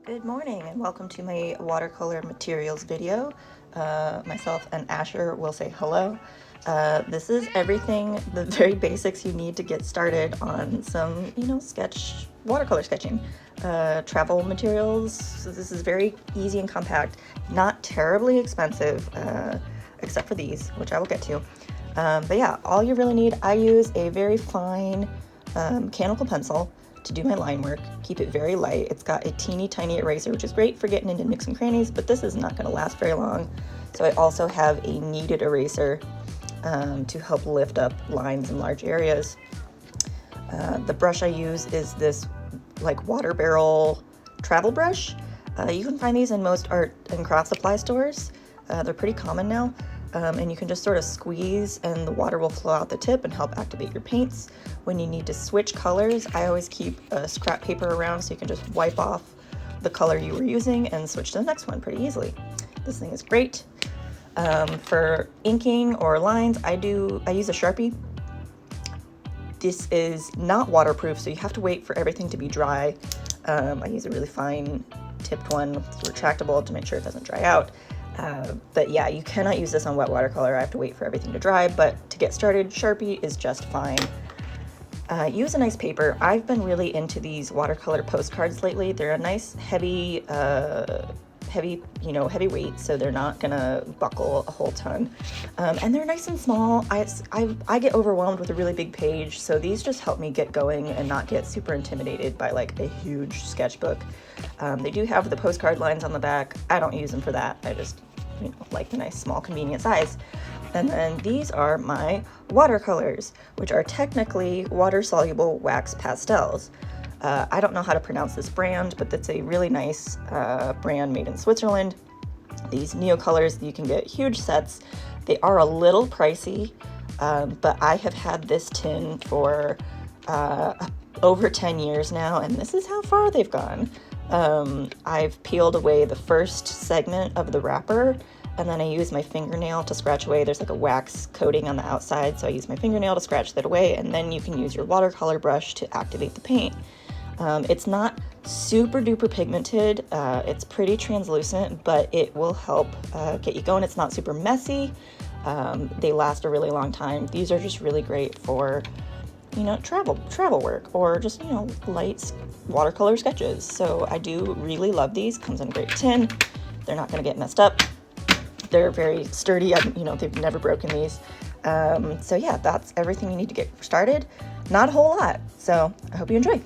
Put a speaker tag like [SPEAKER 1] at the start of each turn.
[SPEAKER 1] Good morning and welcome to my watercolor materials video. Myself and Asher will say hello. This is everything, the very basics you need to get started on some, watercolor sketching. Travel materials, so this is very easy and compact, not terribly expensive, except for these, which I will get to. But yeah, all you really need, I use a very fine mechanical pencil to do my line work, keep it very light. It's got a teeny tiny eraser, which is great for getting into nooks and crannies, but this is not going to last very long. So I also have a kneaded eraser to help lift up lines in large areas. The brush I use is this like water barrel travel brush. You can find these in most art and craft supply stores. They're pretty common now. And you can just sort of squeeze and the water will flow out the tip and help activate your paints. When you need to switch colors, I always keep a scrap paper around so you can just wipe off the color you were using and switch to the next one pretty easily. This thing is great. For inking or lines, I use a Sharpie. This is not waterproof, so you have to wait for everything to be dry. I use a really fine tipped one, it's retractable to make sure it doesn't dry out. But yeah, you cannot use this on wet watercolor. I have to wait for everything to dry, but to get started, Sharpie is just fine. Use a nice paper. I've been really into these watercolor postcards lately. They're a nice heavy weight, so they're not gonna buckle a whole ton. And they're nice and small. I get overwhelmed with a really big page, so these just help me get going and not get super intimidated by like a huge sketchbook. They do have the postcard lines on the back. I don't use them for that. I just like the nice small convenient size. And then these are my watercolors, which are technically water-soluble wax pastels. I don't know how to pronounce this brand, but it's a really nice brand made in Switzerland. These Neocolors, you can get huge sets. They are a little pricey, but I have had this tin for over 10 years now, and this is how far they've gone. I've peeled away the first segment of the wrapper, and then I use my fingernail to scratch away. There's like a wax coating on the outside, so I use my fingernail to scratch that away, and then you can use your watercolor brush to activate the paint. It's not super duper pigmented. It's pretty translucent, but it will help get you going. It's not super messy. They last a really long time. These are just really great for travel work or just light watercolor sketches. So I do really love these. Comes in a great tin. They're not going to get messed up. They're very sturdy. They've never broken these. So yeah, that's everything you need to get started. Not a whole lot. So I hope you enjoy.